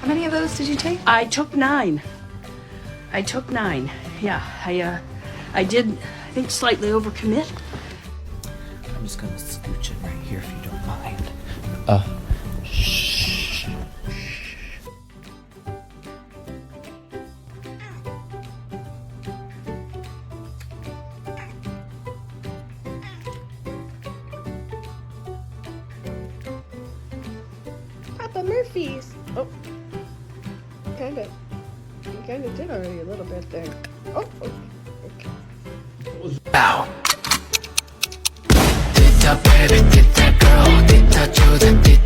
many of those did you take? I took 9. Yeah, I did, I think, slightly overcommit. I'm just gonna scooch it right here if you don't mind. Shh. Papa Murphy's. Oh, you kind of did already a little bit there. Oh, okay. Ow. Did that baby, did that girl, did that you, then did